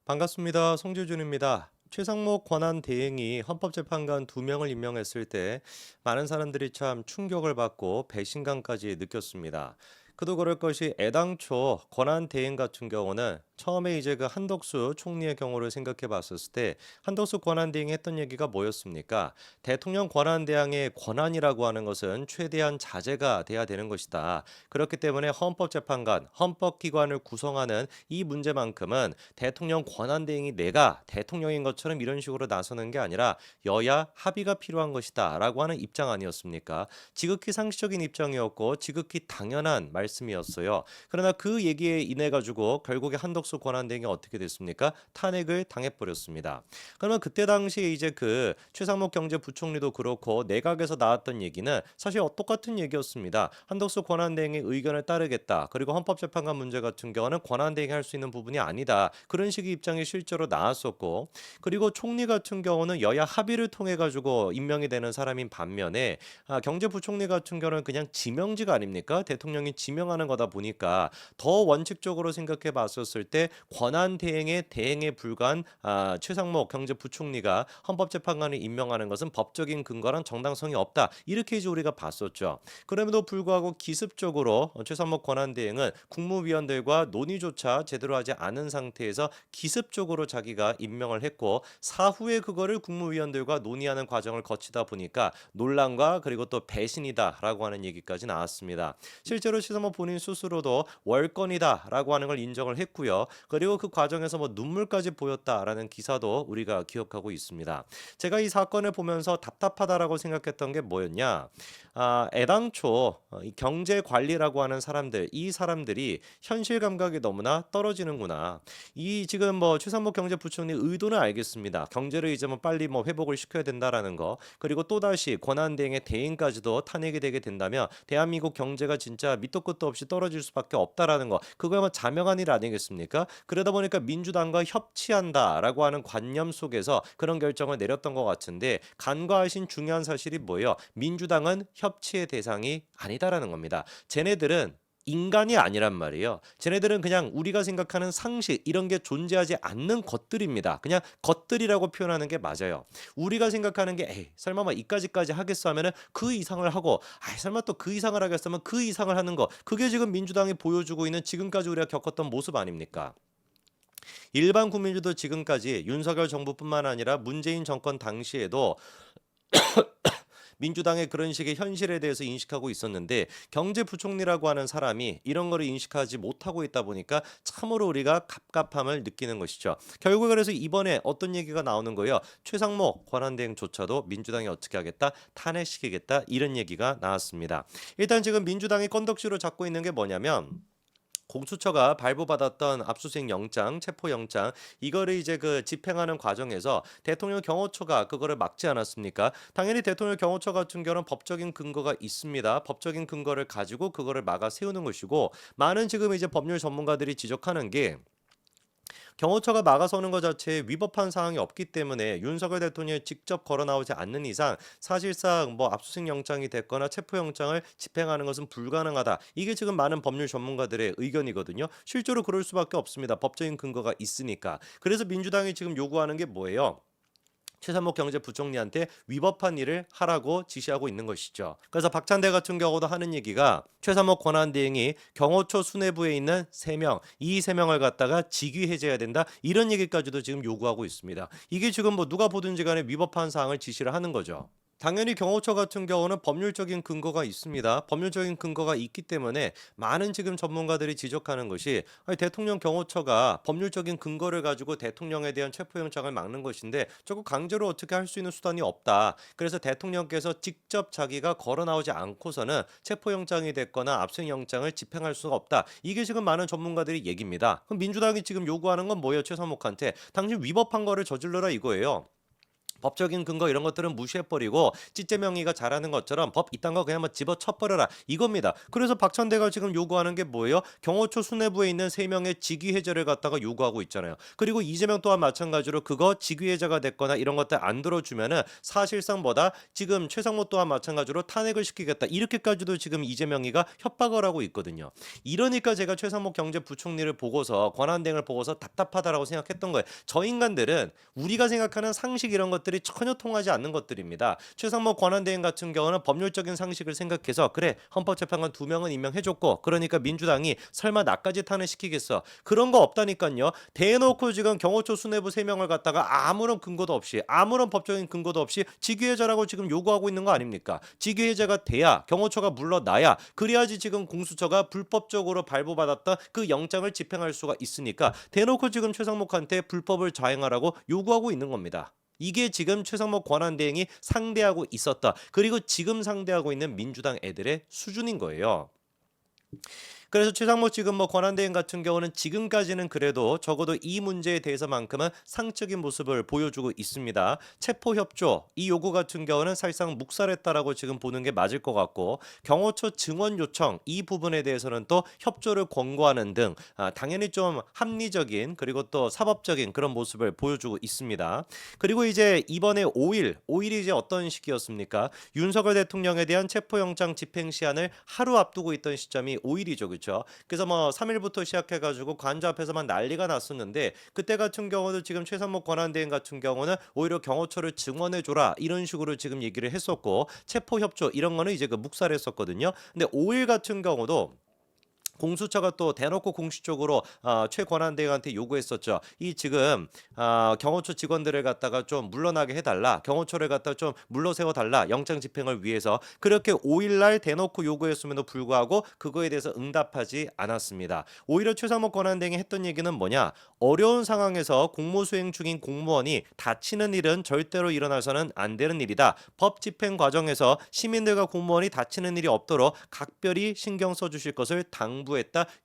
반갑습니다. 송재준입니다. 최상목 권한대행이 헌법재판관 2명을 임명했을 때 많은 사람들이 참 충격을 받고 배신감까지 느꼈습니다. 그도 그럴 것이 애당초 권한대행 같은 경우는 처음에 이제 그 한덕수 총리의 경우를 생각해 봤었을 때 한덕수 권한대행이 했던 얘기가 뭐였습니까? 대통령 권한대행의 권한이라고 하는 것은 최대한 자제가 돼야 되는 것이다. 그렇기 때문에 헌법재판관, 헌법기관을 구성하는 이 문제만큼은 대통령 권한대행이 내가 대통령인 것처럼 이런 식으로 나서는 게 아니라 여야 합의가 필요한 것이다 라고 하는 입장 아니었습니까? 지극히 상식적인 입장이었고 지극히 당연한 말씀이었어요. 그러나 그 얘기에 인해 가지고 결국에 한덕수 권한대행이 어떻게 됐습니까? 탄핵을 당해버렸습니다. 그러면 그때 당시에 이제 그 최상목 경제부총리도 그렇고 내각에서 나왔던 얘기는 사실 똑같은 얘기였습니다. 한덕수 권한대행의 의견을 따르겠다. 그리고 헌법재판관 문제 같은 경우는 권한대행이 할 수 있는 부분이 아니다. 그런 식의 입장이 실제로 나왔었고, 그리고 총리 같은 경우는 여야 합의를 통해 가지고 임명이 되는 사람인 반면에 경제부총리 같은 경우는 그냥 지명직 아닙니까? 대통령이 지명하는 거다 보니까 더 원칙적으로 생각해 봤었을 때 권한 대행에 불과한 최상목 경제부총리가 헌법재판관을 임명하는 것은 법적인 근거랑 정당성이 없다. 이렇게 이제 우리가 봤었죠. 그럼에도 불구하고 기습적으로 최상목 권한 대행은 국무위원들과 논의조차 제대로 하지 않은 상태에서 기습적으로 자기가 임명을 했고 사후에 그거를 국무위원들과 논의하는 과정을 거치다 보니까 논란과 그리고 또 배신이다라고 하는 얘기까지 나왔습니다. 실제로 최상목 본인 스스로도 월권이다라고 하는 걸 인정을 했고요. 그리고 그 과정에서 뭐 눈물까지 보였다라는 기사도 우리가 기억하고 있습니다. 제가 이 사건을 보면서 답답하다라고 생각했던 게 뭐였냐? 애당초 이 경제 관리라고 하는 사람들, 이 사람들이 현실 감각이 너무나 떨어지는구나. 이 지금 뭐 최상목 경제부총리 의도는 알겠습니다. 경제를 이제 뭐 빨리 뭐 회복을 시켜야 된다라는 거. 그리고 또다시 권한대행의 대행까지도 탄핵이 되게 된다면 대한민국 경제가 진짜 밑도 끝도 없이 떨어질 수밖에 없다라는 거. 그거야말로 자명한 일 아니겠습니까? 그러다 보니까 민주당과 협치한다라고 하는 관념 속에서 그런 결정을 내렸던 것 같은데 간과하신 중요한 사실이 뭐예요? 민주당은 협치의 대상이 아니다라는 겁니다. 쟤네들은 인간이 아니란 말이에요. 쟤네들은 그냥 우리가 생각하는 상식 이런 게 존재하지 않는 것들입니다. 그냥 것들이라고 표현하는 게 맞아요. 우리가 생각하는 게 에이 설마 뭐 이까지까지 하겠어 하면은 그 이상을 하고 설마 또 그 이상을 하겠어 하면 그 이상을 하는 거 그게 지금 민주당이 보여주고 있는 지금까지 우리가 겪었던 모습 아닙니까? 일반 국민들도 지금까지 윤석열 정부뿐만 아니라 문재인 정권 당시에도 민주당의 그런 식의 현실에 대해서 인식하고 있었는데 경제부총리라고 하는 사람이 이런 거를 인식하지 못하고 있다 보니까 참으로 우리가 갑갑함을 느끼는 것이죠. 결국 그래서 이번에 어떤 얘기가 나오는 거예요. 최상목 권한대행조차도 민주당이 어떻게 하겠다? 탄핵시키겠다. 이런 얘기가 나왔습니다. 일단 지금 민주당이 건덕지로 잡고 있는 게 뭐냐면 공수처가 발부받았던 압수수색 영장, 체포 영장 이거를 이제 그 집행하는 과정에서 대통령 경호처가 그거를 막지 않았습니까? 당연히 대통령 경호처 같은 경우는 법적인 근거가 있습니다. 법적인 근거를 가지고 그거를 막아 세우는 것이고 많은 지금 이제 법률 전문가들이 지적하는 게 경호처가 막아서는 것 자체에 위법한 사항이 없기 때문에 윤석열 대통령이 직접 걸어 나오지 않는 이상 사실상 뭐 압수수색 영장이 됐거나 체포 영장을 집행하는 것은 불가능하다. 이게 지금 많은 법률 전문가들의 의견이거든요. 실제로 그럴 수밖에 없습니다. 법적인 근거가 있으니까. 그래서 민주당이 지금 요구하는 게 뭐예요? 최상목 경제부총리한테 위법한 일을 하라고 지시하고 있는 것이죠. 그래서 박찬대 같은 경우도 하는 얘기가 최상목 권한대행이 경호처 수뇌부에 있는 3명, 이 3명을 갖다가 직위 해제해야 된다. 이런 얘기까지도 지금 요구하고 있습니다. 이게 지금 뭐 누가 보든지 간에 위법한 사항을 지시를 하는 거죠. 당연히 경호처 같은 경우는 법률적인 근거가 있습니다. 법률적인 근거가 있기 때문에 많은 지금 전문가들이 지적하는 것이 아니, 대통령 경호처가 법률적인 근거를 가지고 대통령에 대한 체포영장을 막는 것인데 저거 강제로 어떻게 할 수 있는 수단이 없다. 그래서 대통령께서 직접 자기가 걸어 나오지 않고서는 체포영장이 됐거나 압수영장을 집행할 수가 없다. 이게 지금 많은 전문가들이 얘기입니다. 그럼 민주당이 지금 요구하는 건 뭐예요? 최상목한테 당신 위법한 거를 저질러라 이거예요. 법적인 근거 이런 것들은 무시해버리고 찌째명의가 잘하는 것처럼 법 이딴 거 그냥 뭐 집어쳐버려라 이겁니다. 그래서 박찬대가 지금 요구하는 게 뭐예요? 경호처 수뇌부에 있는 3명의 직위 해제를 갖다가 요구하고 있잖아요. 그리고 이재명 또한 마찬가지로 그거 직위 해제가 됐거나 이런 것들 안 들어주면은 사실상 뭐다? 지금 최상무 또한 마찬가지로 탄핵을 시키겠다. 이렇게까지도 지금 이재명이가 협박을 하고 있거든요. 이러니까 제가 최상무 경제부총리를 보고서 권한대행을 보고서 답답하다라고 생각했던 거예요. 저 인간들은 우리가 생각하는 상식 이런 것들이 전혀 통하지 않는 것들입니다. 최상무 권한대행 같은 경우는 법률적인 상식을 생각해서 그래 헌법재판관 2명은 임명해줬고 그러니까 민주당이 설마 나까지 탄핵시키겠어. 그런 거 없다니까요. 대놓고 지금 경호처 수뇌부 3명을 갖다가 아무런 근거도 없이 아무런 법적인 근거도 없이 직위해제라고 지금 요구하고 있는 거 아닙니까? 직위해제가 돼야 경호처가 물러나야 그래야지 지금 공수처가 불법적으로 발부받았던 그 영장을 집행할 수가 있으니까 대놓고 지금 최상목한테 불법을 자행하라고 요구하고 있는 겁니다. 이게 지금 최상목 권한대행이 상대하고 있었다. 그리고 지금 상대하고 있는 민주당 애들의 수준인 거예요. 그래서 최상목 지금 뭐 권한대행 같은 경우는 지금까지는 그래도 적어도 이 문제에 대해서만큼은 상적인 모습을 보여주고 있습니다. 체포협조 이 요구 같은 경우는 사실상 묵살했다라고 지금 보는 게 맞을 것 같고 경호처 증언 요청 이 부분에 대해서는 또 협조를 권고하는 등 당연히 좀 합리적인 그리고 또 사법적인 그런 모습을 보여주고 있습니다. 그리고 이제 이번에 5일이 이제 어떤 시기였습니까? 윤석열 대통령에 대한 체포영장 집행 시한을 하루 앞두고 있던 시점이 5일이죠. 그렇죠? 그래서 뭐 3일부터 시작해가지고 관저 앞에서만 난리가 났었는데 그때 같은 경우도 지금 최상목 권한대행 같은 경우는 오히려 경호처를 증언해줘라 이런 식으로 지금 얘기를 했었고 체포협조 이런 거는 이제 그 묵살했었거든요. 근데 5일 같은 경우도 공수처가 또 대놓고 공식적으로 최 권한대행한테 요구했었죠. 이 지금 경호처 직원들을 갖다가 좀 물러나게 해달라. 경호처를 갖다 좀 물러세워달라. 영장 집행을 위해서 그렇게 5일날 대놓고 요구했음에도 불구하고 그거에 대해서 응답하지 않았습니다. 오히려 최상목 권한대행이 했던 얘기는 뭐냐? 어려운 상황에서 공무 수행 중인 공무원이 다치는 일은 절대로 일어나서는 안 되는 일이다. 법 집행 과정에서 시민들과 공무원이 다치는 일이 없도록 각별히 신경 써주실 것을 당부했다.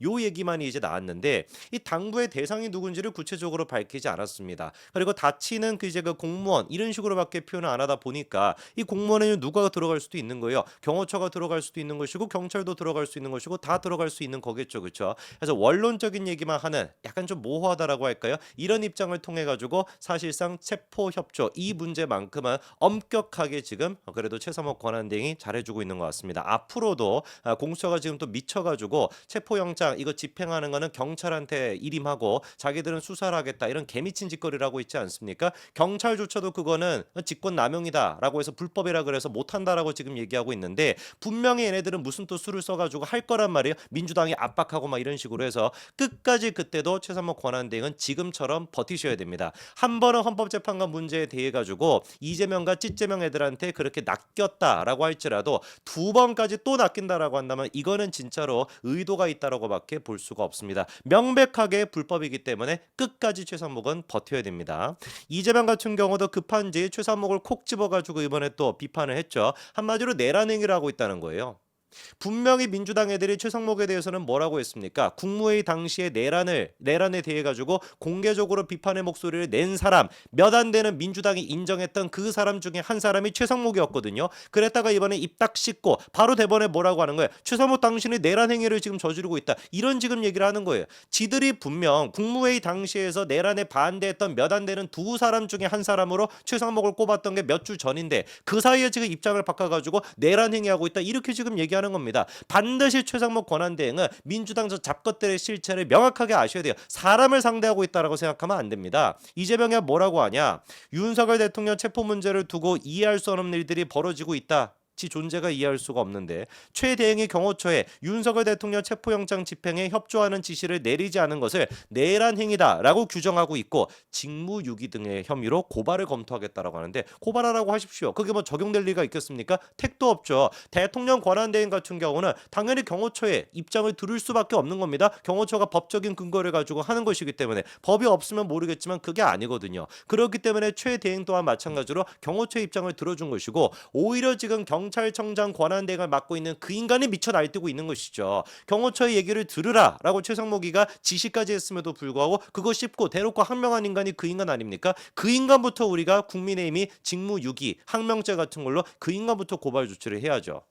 요 얘기만이 이제 나왔는데 이 당부의 대상이 누군지를 구체적으로 밝히지 않았습니다. 그리고 다치는 그 이제 그 공무원 이런 식으로밖에 표현을 안 하다 보니까 이 공무원에는 누가 들어갈 수도 있는 거예요. 경호처가 들어갈 수도 있는 것이고 경찰도 들어갈 수 있는 것이고 다 들어갈 수 있는 거겠죠, 그렇죠? 그래서 원론적인 얘기만 하는 약간 좀 모호하다라고 할까요? 이런 입장을 통해 가지고 사실상 체포 협조 이 문제만큼은 엄격하게 지금 그래도 최상목 권한대행이 잘해주고 있는 것 같습니다. 앞으로도 공수처가 지금 또 미쳐가지고 체포영장 이거 집행하는 거는 경찰한테 일임하고 자기들은 수사를 하겠다 이런 개미친 짓거리라고 있지 않습니까? 경찰조차도 그거는 직권남용이다라고 해서 불법이라 그래서 못한다라고 지금 얘기하고 있는데 분명히 얘네들은 무슨 또 수를 써가지고 할 거란 말이에요. 민주당이 압박하고 막 이런 식으로 해서 끝까지 그때도 최상목 권한대행은 지금처럼 버티셔야 됩니다. 한 번은 헌법재판관 문제에 대해 가지고 이재명과 찌재명 애들한테 그렇게 낚였다라고 할지라도 2번까지 또 낚인다라고 한다면 이거는 진짜로 의도가 있다라고밖에 볼 수가 없습니다. 명백하게 불법이기 때문에 끝까지 최상목은 버텨야 됩니다. 이재명 같은 경우도 급한지 최상목을 콕 집어가지고 이번에 또 비판을 했죠. 한마디로 내란 행위를 하고 있다는 거예요. 분명히 민주당 애들이 최상목에 대해서는 뭐라고 했습니까? 국무회의 당시에 내란에 대해 가지고 공개적으로 비판의 목소리를 낸 사람 몇 안 되는 민주당이 인정했던 그 사람 중에 한 사람이 최상목이었거든요. 그랬다가 이번에 입 딱 씻고 바로 대번에 뭐라고 하는 거예요? 최상목 당신이 내란 행위를 지금 저지르고 있다. 이런 지금 얘기를 하는 거예요. 지들이 분명 국무회의 당시에서 내란에 반대했던 몇 안 되는 2사람 중에 한 사람으로 최상목을 꼽았던 게 몇 주 전인데 그 사이에 지금 입장을 바꿔가지고 내란 행위하고 있다. 이렇게 지금 얘기하는 겁니다. 반드시 최상목 권한대행은 민주당 저 잡것들의 실체를 명확하게 아셔야 돼요. 사람을 상대하고 있다라고 생각하면 안 됩니다. 이재명이 뭐라고 하냐? 윤석열 대통령 체포 문제를 두고 이해할 수 없는 일들이 벌어지고 있다. 지 존재가 이해할 수가 없는데 최 대행이 경호처에 윤석열 대통령 체포영장 집행에 협조하는 지시를 내리지 않은 것을 내란 행위다라고 규정하고 있고 직무유기 등의 혐의로 고발을 검토하겠다라고 하는데 고발하라고 하십시오. 그게 뭐 적용될 리가 있겠습니까? 택도 없죠. 대통령 권한대행 같은 경우는 당연히 경호처의 입장을 들을 수밖에 없는 겁니다. 경호처가 법적인 근거를 가지고 하는 것이기 때문에 법이 없으면 모르겠지만 그게 아니거든요. 그렇기 때문에 최 대행 또한 마찬가지로 경호처의 입장을 들어준 것이고 오히려 지금 경찰청장 권한대행을 맡고 있는 그 인간이 미쳐 날뛰고 있는 것이죠. 경호처의 얘기를 들으라라고 최상목이가 지시까지 했음에도 불구하고 그거 씹고 대놓고 항명한 인간이 그 인간 아닙니까? 그 인간부터 우리가 국민의힘이 직무유기, 항명죄 같은 걸로 그 인간부터 고발 조치를 해야죠.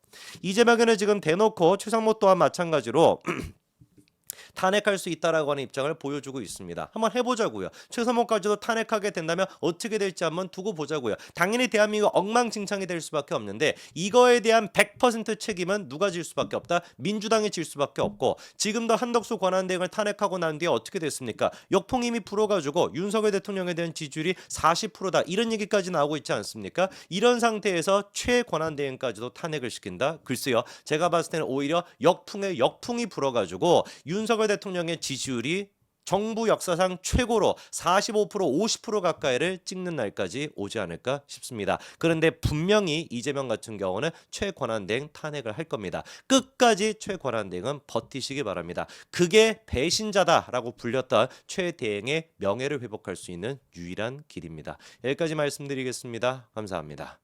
이재명은 지금 대놓고 최상목 또한 마찬가지로 탄핵할 수 있다라고 하는 입장을 보여주고 있습니다. 한번 해보자고요. 최상목까지도 탄핵하게 된다면 어떻게 될지 한번 두고 보자고요. 당연히 대한민국 엉망진창이 될 수밖에 없는데 이거에 대한 100% 책임은 누가 질 수밖에 없다? 민주당이 질 수밖에 없고 지금도 한덕수 권한대행을 탄핵하고 난 뒤에 어떻게 됐습니까? 역풍 이미 불어가지고 윤석열 대통령에 대한 지지율이 40%다 이런 얘기까지 나오고 있지 않습니까? 이런 상태에서 최 권한대행까지도 탄핵을 시킨다? 글쎄요. 제가 봤을 때는 오히려 역풍에 역풍이 불어가지고 윤석열 대통령의 지지율이 정부 역사상 최고로 45% 50% 가까이를 찍는 날까지 오지 않을까 싶습니다. 그런데 분명히 이재명 같은 경우는 최권한대행 탄핵을 할 겁니다. 끝까지 최권한대행은 버티시기 바랍니다. 그게 배신자다라고 불렸던 최대행의 명예를 회복할 수 있는 유일한 길입니다. 여기까지 말씀드리겠습니다. 감사합니다.